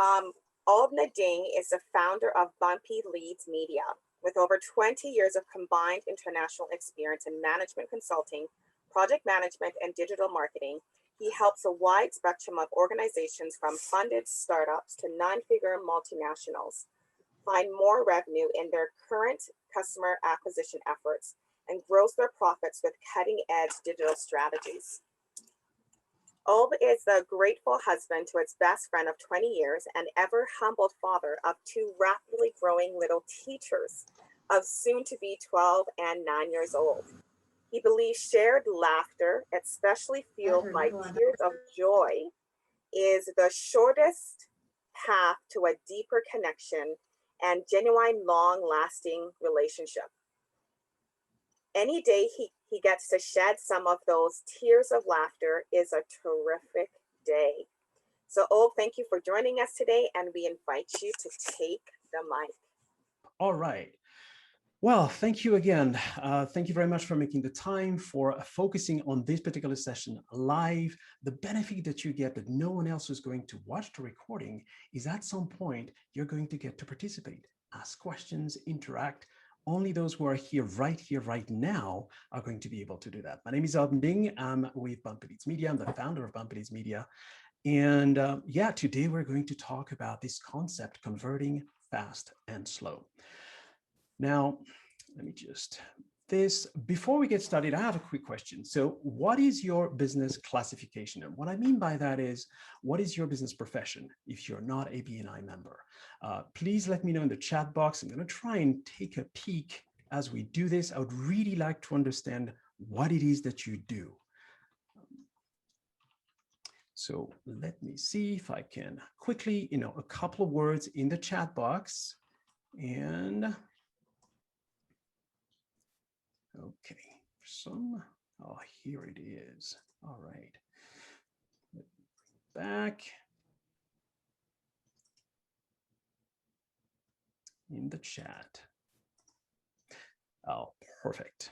Oob Nding is the founder of Bumpy Leads Media. With over 20 years of combined international experience in management consulting, project management, and digital marketing, he helps a wide spectrum of organizations from funded startups to nine-figure multinationals find more revenue in their current customer acquisition efforts and grows their profits with cutting-edge digital strategies. Oob is the grateful husband to his best friend of 20 years and ever humbled father of two rapidly growing little teachers of soon to be 12 and 9 years old. He believes shared laughter, especially fueled by tears of joy, is the shortest path to a deeper connection and genuine, long-lasting relationship. Any day he gets to shed some of those tears of laughter is a terrific day. So, Oob, thank you for joining us today, and we invite you to take the mic. All right. Well, thank you again. Thank you very much for making the time, for focusing on this particular session live. The benefit that you get that no one else is going to watch the recording is at some point, you're going to get to participate, ask questions, interact. Only those who are here right now are going to be able to do that. My name is Oob Nding. I'm with Bumpy Leads Media. I'm the founder of Bumpy Leads Media. And yeah, today we're going to talk about this concept, converting fast and slow. Now, let me just before we get started, I have a quick question. So what is your business classification? And what I mean by that is, what is your business profession if you're not a BNI member? Please let me know in the chat box. I'm going to try and take a peek as we do this. I would really like to understand what it is that you do. So let me see if I can quickly, a couple of words in the chat box. And okay, here it is. All right. Back in the chat. Oh, perfect.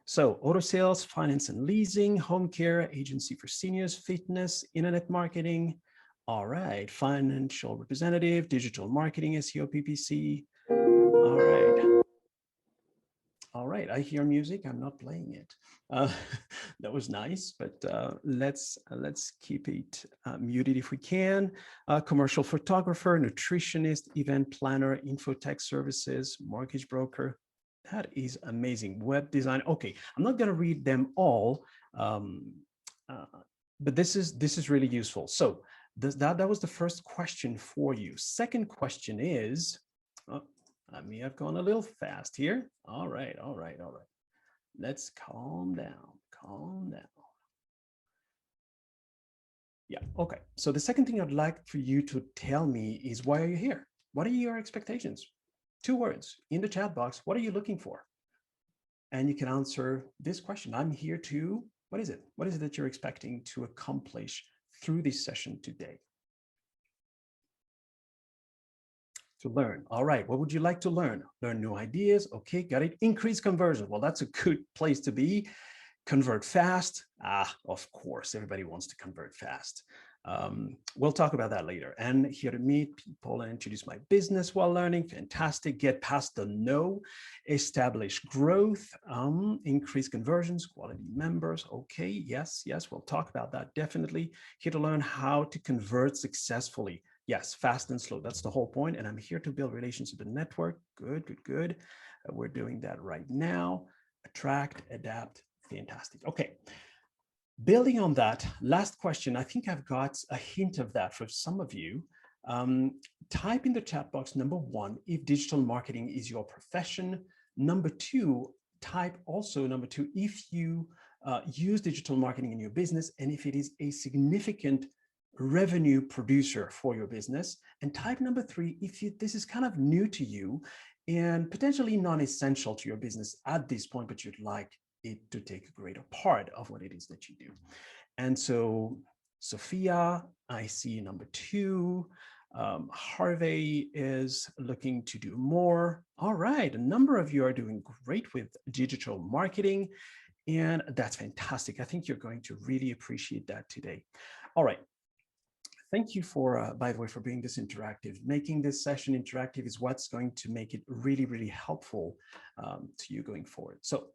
So auto sales, finance and leasing, home care, agency for seniors, fitness, internet marketing. All right, financial representative, digital marketing, SEO, PPC. All right. All right, I hear music. I'm not playing it. That was nice, but let's keep it muted if we can. Commercial photographer, nutritionist, event planner, infotech services, mortgage broker. That is amazing. Web design. Okay, I'm not going to read them all, but this is really useful. So that was the first question for you. Second question is. I may have gone a little fast here. All right. Let's calm down. Yeah, okay. So the second thing I'd like for you to tell me is, why are you here? What are your expectations? 2 words in the chat box. What are you looking for? And you can answer this question. I'm here to, what is it? What is it that you're expecting to accomplish through this session today? To learn. All right, what would you like to learn? Learn new ideas. Okay, got it. Increase conversion. Well, that's a good place to be. Convert fast. Of course, everybody wants to convert fast. We'll talk about that later. And here to meet people and introduce my business while learning. Fantastic. Get past the no. Establish growth. Increase conversions. Quality members. Okay, yes, we'll talk about that definitely. Here to learn how to convert successfully. Yes, fast and slow. That's the whole point. And I'm here to build relationships with the network. Good. We're doing that right now. Attract, adapt. Fantastic. Okay. Building on that, last question. I think I've got a hint of that for some of you. Type in the chat box, number 1, if digital marketing is your profession. Number 2, type also number 2, if you use digital marketing in your business and if it is a significant revenue producer for your business. And type number 3, if this is kind of new to you and potentially non-essential to your business at this point, but you'd like it to take a greater part of what it is that you do. And so Sophia, I see number 2. Harvey is looking to do more. All right, a number of you are doing great with digital marketing, and that's fantastic. I think you're going to really appreciate that today. All right. thank you for, by the way, for being this interactive. Making this session interactive is what's going to make it really, really helpful to you going forward. So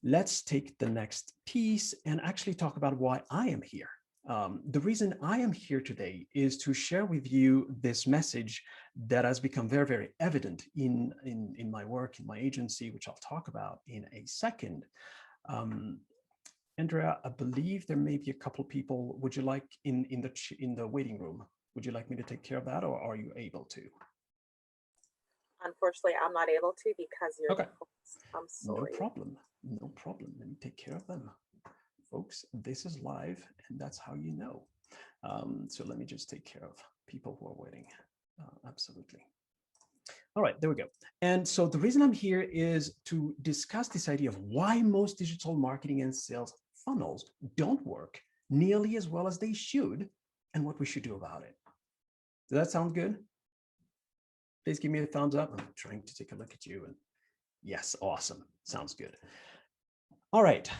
let's take the next piece and actually talk about why I am here. The reason I am here today is to share with you this message that has become very, very evident in my work, in my agency, which I'll talk about in a second. Andrea, I believe there may be a couple people. Would you like in the waiting room? Would you like me to take care of that, or are you able to? Unfortunately, I'm not able to because you're okay. I'm sorry. No problem. No problem. Let me take care of them. Folks, this is live, and that's how you know. So let me just take care of people who are waiting. Absolutely. All right, there we go. And so the reason I'm here is to discuss this idea of why most digital marketing and sales funnels don't work nearly as well as they should, and what we should do about it. Does that sound good? Please give me a thumbs up. I'm trying to take a look at you. And yes, awesome. Sounds good. All right.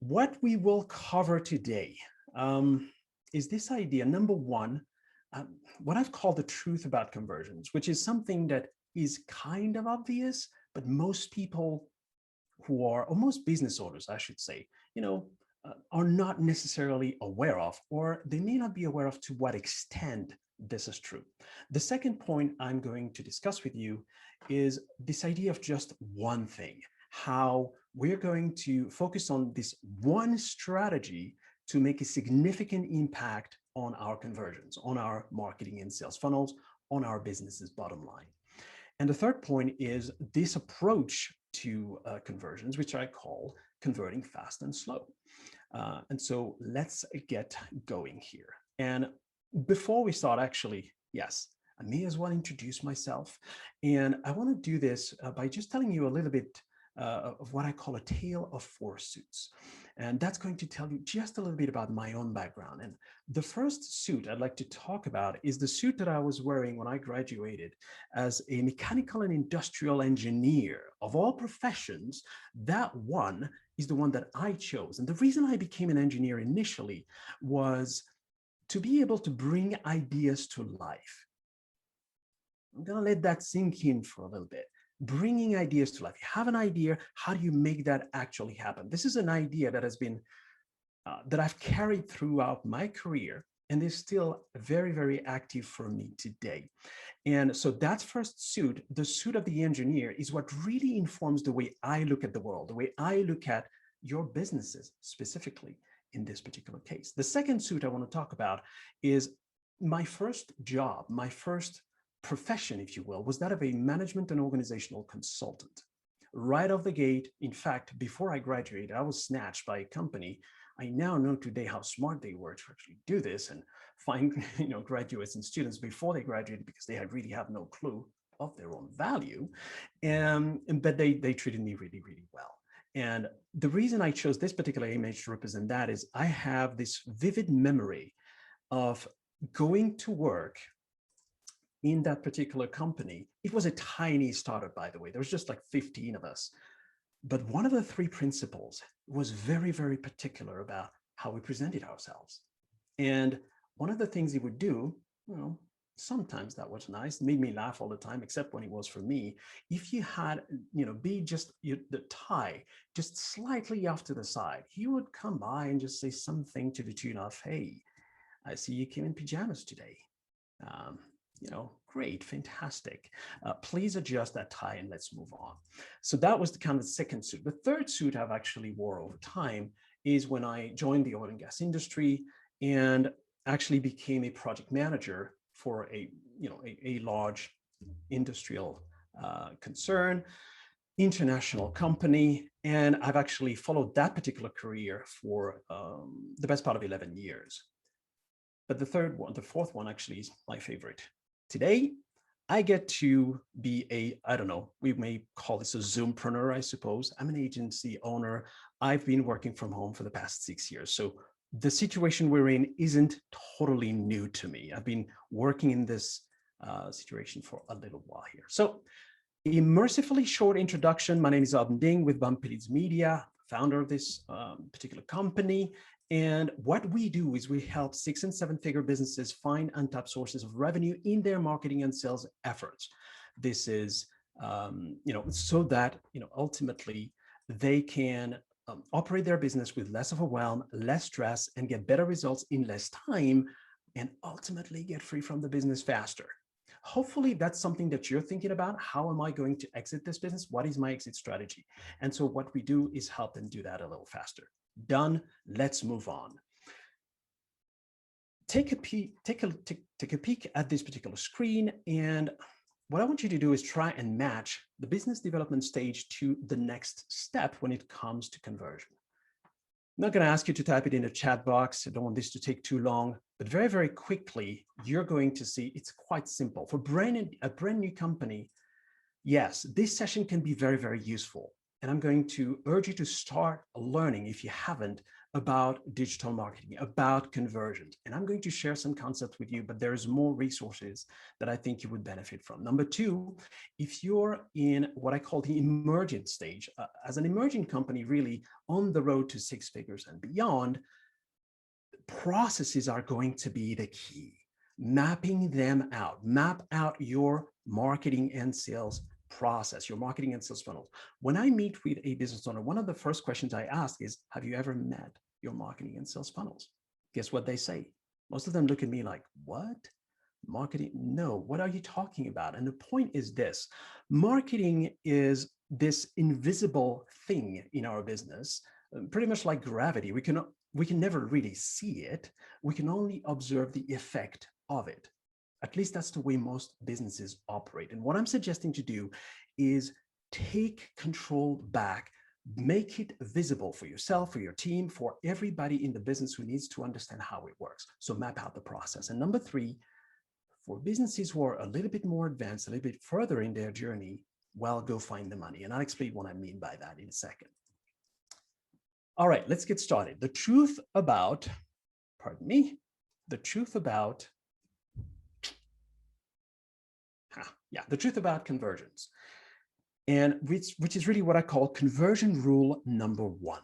What we will cover today is this idea, number one, what I've called the truth about conversions, which is something that is kind of obvious, but most people who are, or most business owners, I should say, are not necessarily aware of, or they may not be aware of to what extent this is true. The second point I'm going to discuss with you is this idea of just one thing, how we're going to focus on this one strategy to make a significant impact on our conversions, on our marketing and sales funnels, on our business's bottom line. And the third point is this approach to conversions, which I call converting fast and slow. And so let's get going here. And before we start, actually, yes, I may as well introduce myself. And I want to do this by just telling you a little bit of what I call a tale of four suits. And that's going to tell you just a little bit about my own background. And the first suit I'd like to talk about is the suit that I was wearing when I graduated as a mechanical and industrial engineer. Of all professions, that one is the one that I chose. And the reason I became an engineer initially was to be able to bring ideas to life. I'm going to let that sink in for a little bit. Bringing ideas to life. You have an idea, how do you make that actually happen? This is an idea that has been, that I've carried throughout my career and is still very, very active for me today. And so that first suit, the suit of the engineer, is what really informs the way I look at the world, the way I look at your businesses specifically in this particular case. The second suit I want to talk about is my first job, my first profession, if you will, was that of a management and organizational consultant. Right off the gate, in fact, before I graduated, I was snatched by a company. I now know today how smart they were to actually do this and find graduates and students before they graduated because they really have no clue of their own value. But they treated me really, really well. And the reason I chose this particular image to represent that is I have this vivid memory of going to work in that particular company. It was a tiny startup, by the way. There was just like 15 of us. But one of the three principles was very, very particular about how we presented ourselves. And one of the things he would do, sometimes that was nice, made me laugh all the time, except when it was for me. If you had, be just the tie just slightly off to the side, he would come by and just say something to the tune of, "Hey, I see you came in pajamas today. Great, fantastic. Please adjust that tie and let's move on." So that was the kind of second suit. The third suit I've actually wore over time is when I joined the oil and gas industry and actually became a project manager for a large industrial concern, international company. And I've actually followed that particular career for the best part of 11 years. But the fourth one actually is my favorite. Today, I get to be we may call this a Zoompreneur, I suppose. I'm an agency owner. I've been working from home for the past 6 years. So the situation we're in isn't totally new to me. I've been working in this situation for a little while here. So a mercifully short introduction. My name is Oob Nding with Bumpy Leads Media, founder of this particular company. And what we do is we help 6- and 7-figure businesses find untapped sources of revenue in their marketing and sales efforts. This is, so that, ultimately they can operate their business with less overwhelm, less stress, and get better results in less time, and ultimately get free from the business faster. Hopefully that's something that you're thinking about. How am I going to exit this business? What is my exit strategy? And so what we do is help them do that a little faster. Done. Let's move on. Take a peek at this particular screen, and what I want you to do is try and match the business development stage to the next step when it comes to conversion. I'm not going to ask you to type it in the chat box. I don't want this to take too long, but very, very quickly, you're going to see it's quite simple. For a brand new company, yes, this session can be very, very useful. And I'm going to urge you to start learning, if you haven't, about digital marketing, about conversions. And I'm going to share some concepts with you, but there's more resources that I think you would benefit from. Number two, if you're in what I call the emergent stage, as an emerging company, really on the road to 6 figures and beyond, processes are going to be the key. Mapping them out, map out your marketing and sales process, your marketing and sales funnels. When I meet with a business owner, one of the first questions I ask is, have you ever met your marketing and sales funnels? Guess what they say? Most of them look at me like, what? Marketing? No, what are you talking about? And the point is this: marketing is this invisible thing in our business, pretty much like gravity. We can never really see it. We can only observe the effect of it. At least that's the way most businesses operate. And what I'm suggesting to do is take control back, make it visible for yourself, for your team, for everybody in the business who needs to understand how it works. So map out the process. And number three, for businesses who are a little bit more advanced, a little bit further in their journey, well, go find the money. And I'll explain what I mean by that in a second. All right, let's get started. The truth about conversions, and which is really what I call conversion rule number one.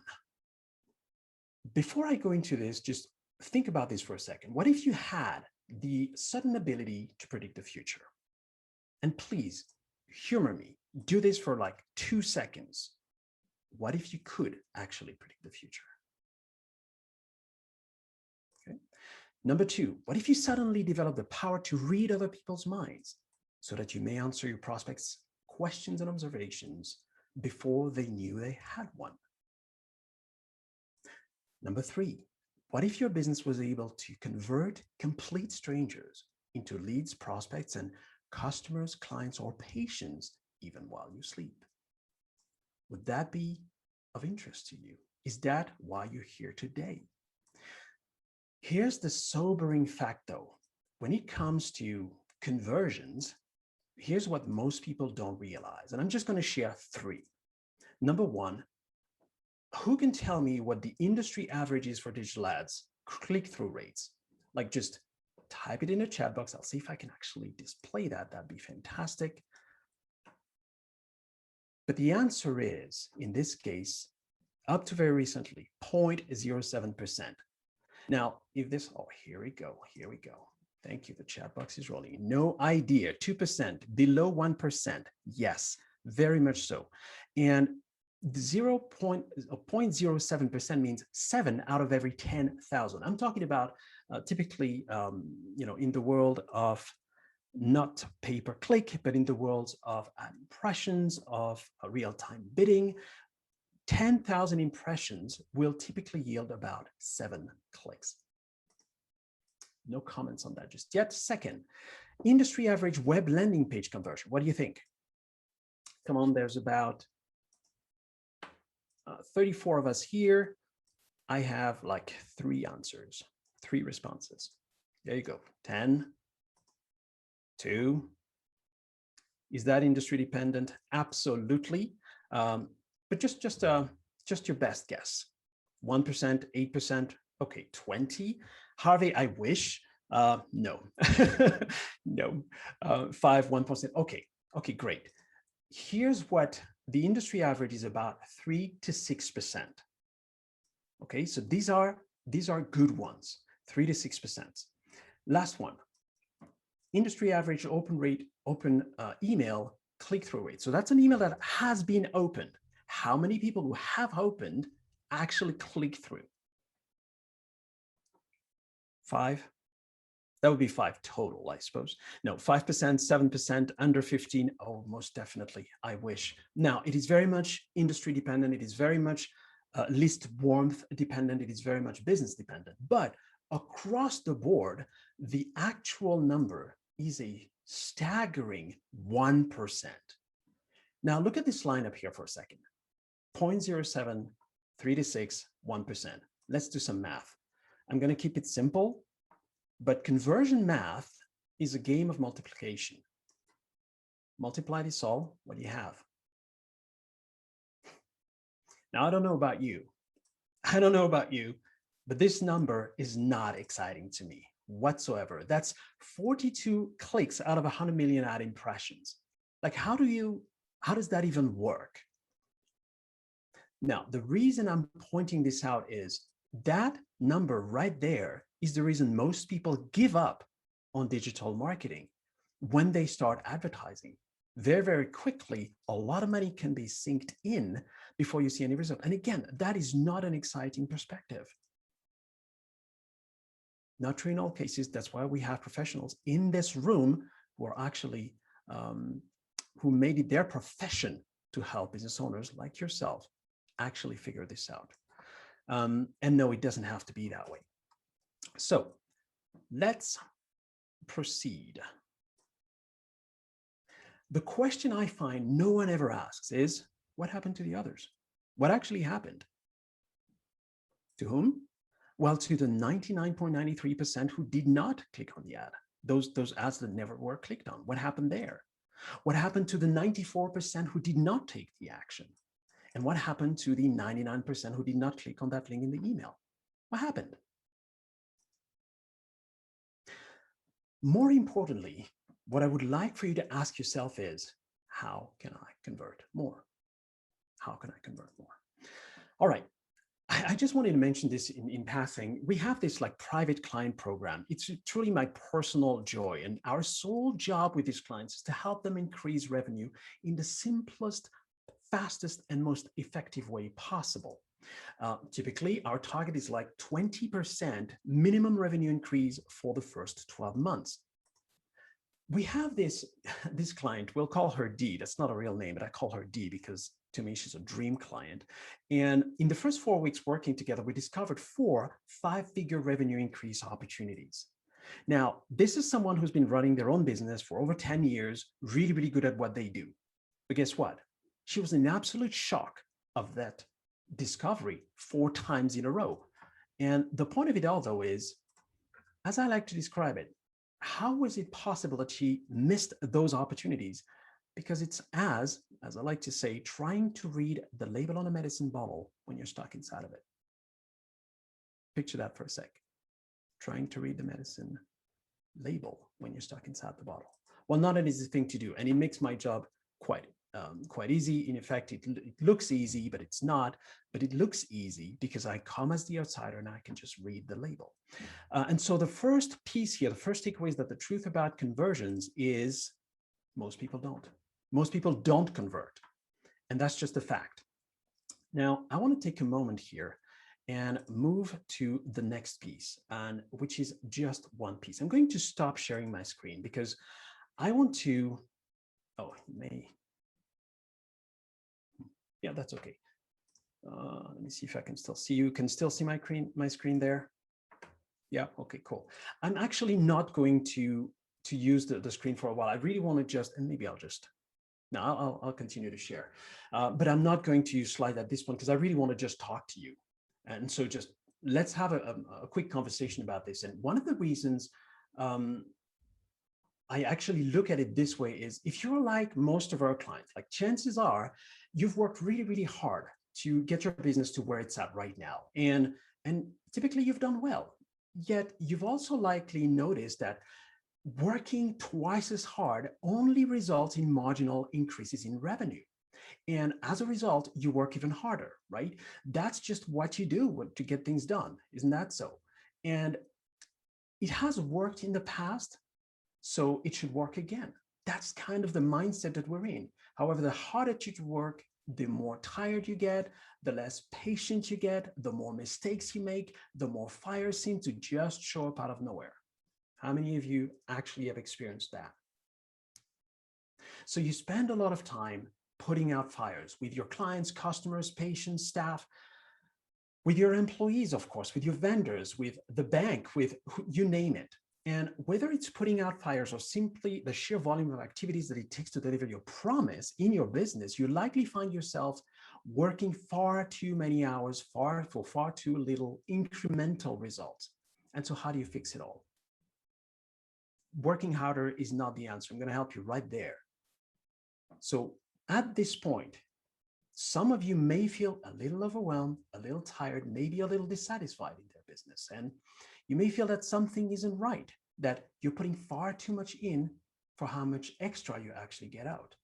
Before I go into this, just think about this for a second. What if you had the sudden ability to predict the future? And please humor me, do this for like 2 seconds. What if you could actually predict the future? Okay. Number two, what if you suddenly develop the power to read other people's minds so that you may answer your prospects' questions and observations before they knew they had one? Number three, what if your business was able to convert complete strangers into leads, prospects, and customers, clients, or patients even while you sleep? Would that be of interest to you? Is that why you're here today? Here's the sobering fact, though. When it comes to conversions, here's what most people don't realize. And I'm just going to share three. Number one, who can tell me what the industry average is for digital ads click-through rates? Like, just type it in the chat box. I'll see if I can actually display that. That'd be fantastic. But the answer is, in this case, up to very recently, 0.07%. Now, if this, oh, here we go. Thank you, the chat box is rolling. No idea, 2%, below 1%. Yes, very much so. And 0.07% means 7 out of every 10,000. I'm talking about typically, in the world of not pay-per-click, but in the world of impressions, of real-time bidding, 10,000 impressions will typically yield about 7 clicks. No comments on that just yet. Second, industry average web landing page conversion. What do you think? Come on, there's about 34 of us here. I have like 3 answers, 3 responses. There you go. 10, 2. Is that industry dependent? Absolutely. But just your best guess. 1%, 8%, okay, 20. Harvey, I wish. No. No. 5, 1%. Okay, great. Here's what the industry average is: about 3 to 6%. Okay, so these are These are good ones, 3 to 6%. Last one, industry average open email click-through rate. So that's an email that has been opened. How many people who have opened actually click through? 5? That would be 5 total, I suppose. No, 5%, 7%, under 15. Oh, most definitely. I wish. Now, it is very much industry dependent. It is very much list warmth dependent. It is very much business dependent. But across the board, the actual number is a staggering 1%. Now, look at this line up here for a second. 0.07, 3 to 6, 1%. Let's do some math. I'm going to keep it simple, but conversion math is a game of multiplication. Multiply this all, what do you have? Now, I don't know about you. I don't know about you, but this number is not exciting to me whatsoever. That's 42 clicks out of 100 million ad impressions. Like, how does that even work? Now, the reason I'm pointing this out is that number right there is the reason most people give up on digital marketing when they start advertising. Very, very quickly, a lot of money can be synced in before you see any result. And again, that is not an exciting perspective. Not true in all cases. That's why we have professionals in this room who are actually, who made it their profession to help business owners like yourself actually figure this out. And no, it doesn't have to be that way. So let's proceed. The question I find no one ever asks is, what happened to the others? What actually happened? To whom? Well, to the 99.93% who did not click on the ad. Those ads that never were clicked on. What happened there? What happened to the 94% who did not take the action? And what happened to the 99% who did not click on that link in the email? What happened? More importantly, what I would like for you to ask yourself is, how can I convert more? How can I convert more? All right. I just wanted to mention this in passing. We have this like private client program. It's truly my personal joy. And our sole job with these clients is to help them increase revenue in the simplest, fastest, and most effective way possible. Typically, our target is like 20% minimum revenue increase for the first 12 months. We have this client, we'll call her D. That's not a real name, but I call her D because to me, she's a dream client. And in the first 4 weeks working together, we discovered 4 5-figure revenue increase opportunities. Now, this is someone who's been running their own business for over 10 years, really, really good at what they do. But guess what? She was in absolute shock of that discovery 4 times in a row. And the point of it all, though, is, as I like to describe it, how was it possible that she missed those opportunities? Because it's as I like to say, trying to read the label on a medicine bottle when you're stuck inside of it. Picture that for a sec. Trying to read the medicine label when you're stuck inside the bottle. Well, not an easy thing to do, and it makes my job quite easy. In effect, it looks easy, but it's not. But it looks easy because I come as the outsider and I can just read the label. And so the first piece here, the first takeaway is that the truth about conversions is most people don't. Most people don't convert. And that's just a fact. Now, I want to take a moment here and move to the next piece, and which is just one piece. I'm going to stop sharing my screen because I want to, yeah, that's okay. Let me see if I can still see you. Can still see my screen there? Yeah, okay, cool. I'm actually not going to use the screen for a while. I really want to just, and maybe I'll just, no, I'll continue to share. But I'm not going to use slides at this point because I really want to just talk to you. And so just let's have a quick conversation about this. And one of the reasons I actually look at it this way is, if you're like most of our clients, like chances are you've worked really, really hard to get your business to where it's at right now. And typically you've done well. Yet you've also likely noticed that working twice as hard only results in marginal increases in revenue. And as a result, you work even harder, right? That's just what you do to get things done. Isn't that so? And it has worked in the past, so it should work again. That's kind of the mindset that we're in. However, the harder you work, the more tired you get, the less patient you get, the more mistakes you make, the more fires seem to just show up out of nowhere. How many of you actually have experienced that? So you spend a lot of time putting out fires with your clients, customers, patients, staff, with your employees, of course, with your vendors, with the bank, with you name it. And whether it's putting out fires or simply the sheer volume of activities that it takes to deliver your promise in your business, you likely find yourself working far too many hours for far too little incremental results. And so how do you fix it all? Working harder is not the answer. I'm going to help you right there. So at this point, some of you may feel a little overwhelmed, a little tired, maybe a little dissatisfied in their business. And you may feel that something isn't right, that you're putting far too much in for how much extra you actually get out.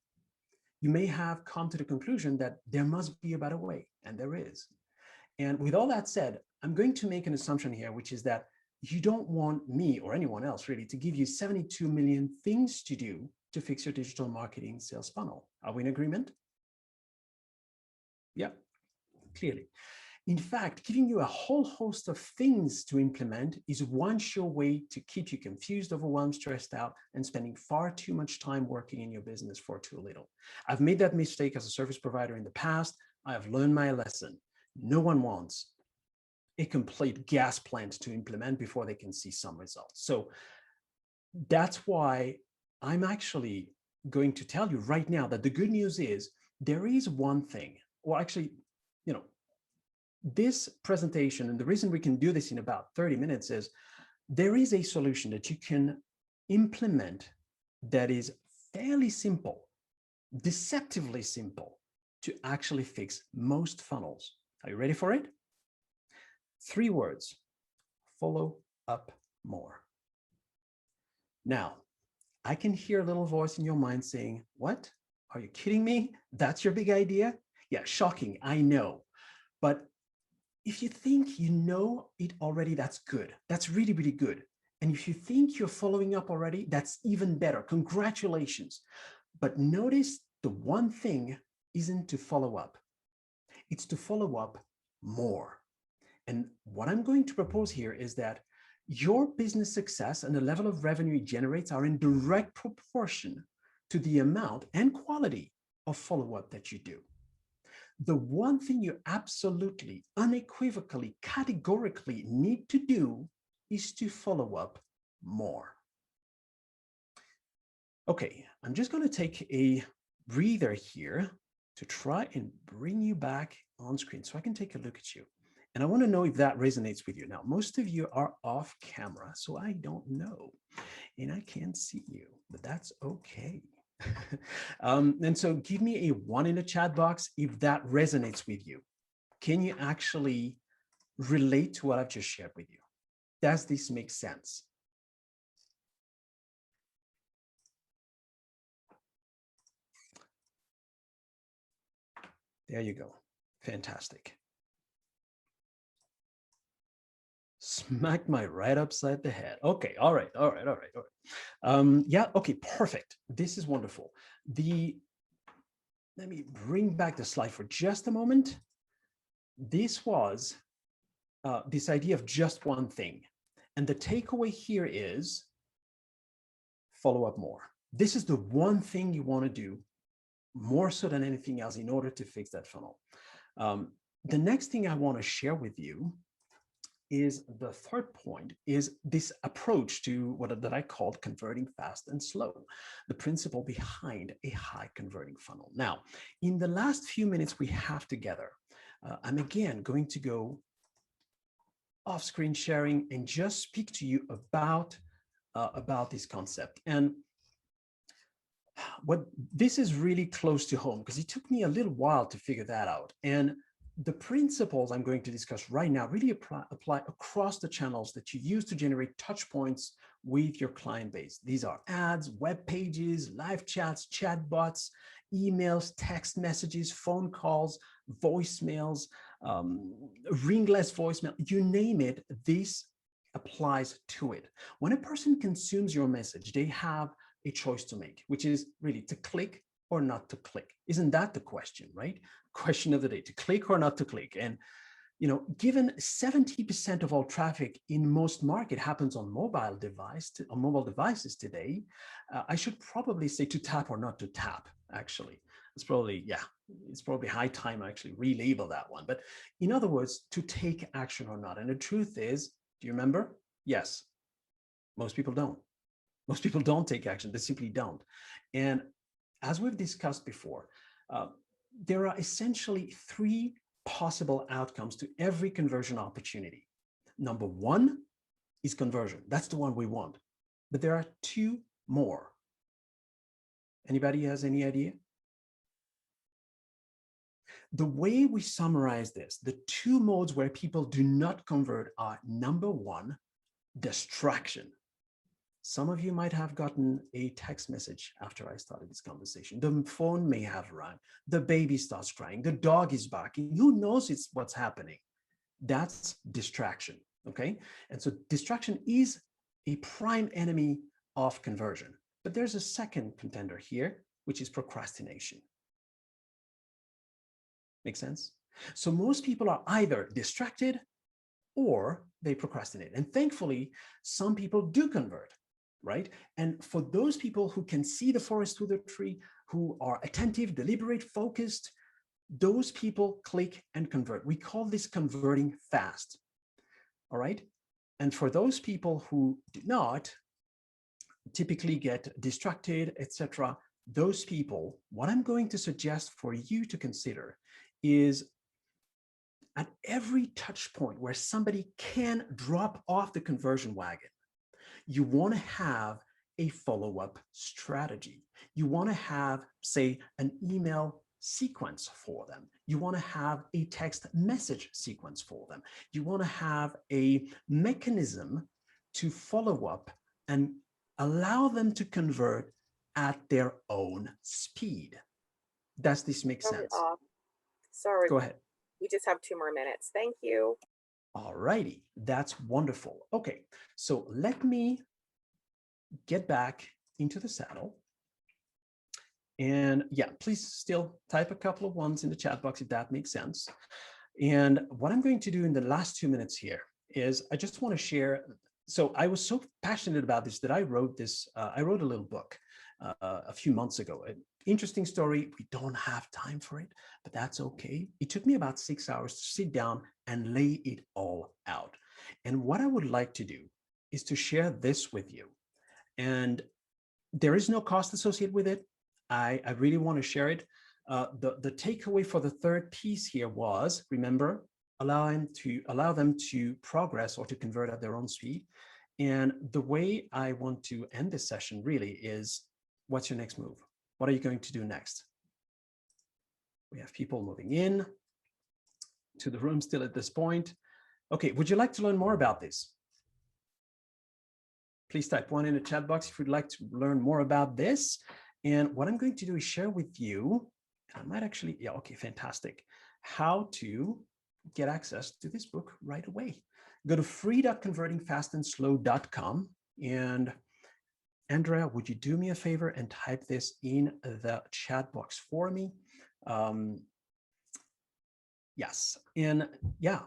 You may have come to the conclusion that there must be a better way, and there is. And with all that said, I'm going to make an assumption here, which is that you don't want me or anyone else really to give you 72 million things to do to fix your digital marketing sales funnel. Are we in agreement? Yeah, clearly. In fact, giving you a whole host of things to implement is one sure way to keep you confused, overwhelmed, stressed out, and spending far too much time working in your business for too little. I've made that mistake as a service provider in the past. I have learned my lesson. No one wants a complete gas plant to implement before they can see some results. So that's why I'm actually going to tell you right now that the good news is there is one thing, or actually, you know, this presentation, and the reason we can do this in about 30 minutes is there is a solution that you can implement that is fairly simple, deceptively simple to actually fix most funnels. Are you ready for it? 3 words: follow up more. Now, I can hear a little voice in your mind saying, what? Are you kidding me? That's your big idea? Yeah, shocking, I know. But if you think you know it already, that's good. That's really, really good. And if you think you're following up already, that's even better. Congratulations. But notice the one thing isn't to follow up. It's to follow up more. And what I'm going to propose here is that your business success and the level of revenue it generates are in direct proportion to the amount and quality of follow-up that you do. The one thing you absolutely, unequivocally, categorically need to do is to follow up more. Okay, I'm just going to take a breather here to try and bring you back on screen so I can take a look at you. And I want to know if that resonates with you. Now, most of you are off camera, so I don't know. And I can't see you, but that's okay. And so give me a 1 in the chat box if that resonates with you. Can you actually relate to what I've just shared with you? Does this make sense? There you go. Fantastic. Smacked my right upside the head. Okay, all right. Yeah, okay, perfect. This is wonderful. Let me bring back the slide for just a moment. This was this idea of just one thing. And the takeaway here is follow up more. This is the one thing you want to do more so than anything else in order to fix that funnel. The next thing I want to share with you is the third point, is this approach to that I called converting fast and slow, the principle behind a high converting funnel. Now, in the last few minutes we have together, I'm again going to go off screen sharing and just speak to you about this concept. And what this is really close to home because it took me a little while to figure that out. And the principles I'm going to discuss right now really apply across the channels that you use to generate touch points with your client base. These are ads, web pages, live chats, chatbots, emails, text messages, phone calls, voicemails, ringless voicemail, you name it, this applies to it. When a person consumes your message, they have a choice to make, which is really to click or not to click. Isn't that the question, right? Question of the day, to click or not to click. And, you know, given 70% of all traffic in most market happens on mobile devices today, I should probably say to tap or not to tap, actually. It's probably, yeah, it's probably high time I actually relabel that one. But in other words, to take action or not. And the truth is, do you remember? Yes, most people don't. Most people don't take action. They simply don't. And as we've discussed before, there are essentially three possible outcomes to every conversion opportunity. Number one is conversion. That's the one we want. But there are two more. Anybody has any idea? The way we summarize this, the two modes where people do not convert are, number one, distraction. Some of you might have gotten a text message after I started this conversation. The phone may have rung, the baby starts crying, the dog is barking, who knows what's happening. That's distraction, okay? And so distraction is a prime enemy of conversion. But there's a second contender here, which is procrastination. Make sense? So most people are either distracted or they procrastinate. And thankfully, some people do convert, right? And for those people who can see the forest through the tree, who are attentive, deliberate, focused, those people click and convert. We call this converting fast, all right? And for those people who do not, typically get distracted, etc., those people, what I'm going to suggest for you to consider is at every touch point where somebody can drop off the conversion wagon, you want to have a follow-up strategy. You want to have, say, an email sequence for them. You want to have a text message sequence for them. You want to have a mechanism to follow up and allow them to convert at their own speed. Does this make sense? Sorry. Go ahead. We just have 2 more minutes. Thank you. All righty, that's wonderful. Okay, so let me get back into the saddle. And yeah, please still type a couple of ones in the chat box if that makes sense. And what I'm going to do in the last 2 minutes here is I just want to share. So I was so passionate about this that I wrote this. I wrote a little book a few months ago. An interesting story. We don't have time for it, but that's okay. It took me about 6 hours to sit down and lay it all out. And what I would like to do is to share this with you. And there is no cost associated with it. I really want to share it. The takeaway for the third piece here was, remember, allow them to progress or to convert at their own speed. And the way I want to end this session really is, what's your next move? What are you going to do next? We have people moving in to the room still at this point. Okay, would you like to learn more about this? Please type 1 in the chat box if you'd like to learn more about this. And what I'm going to do is share with you, I might actually, yeah, okay, fantastic, how to get access to this book right away. Go to free.convertingfastandslow.com. And Andrea, would you do me a favor and type this in the chat box for me? Yes, and yeah,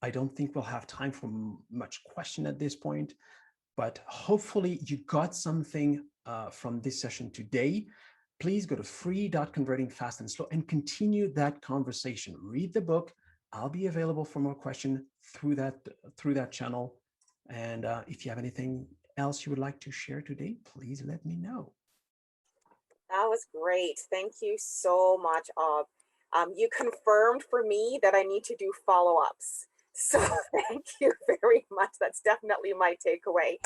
I don't think we'll have time for much question at this point, but hopefully you got something from this session today. Please go to free.convertingfastandslow and continue that conversation. Read the book. I'll be available for more questions through that channel. And if you have anything else you would like to share today, please let me know. That was great. Thank you so much, Oob. You confirmed for me that I need to do follow-ups. So thank you very much. That's definitely my takeaway.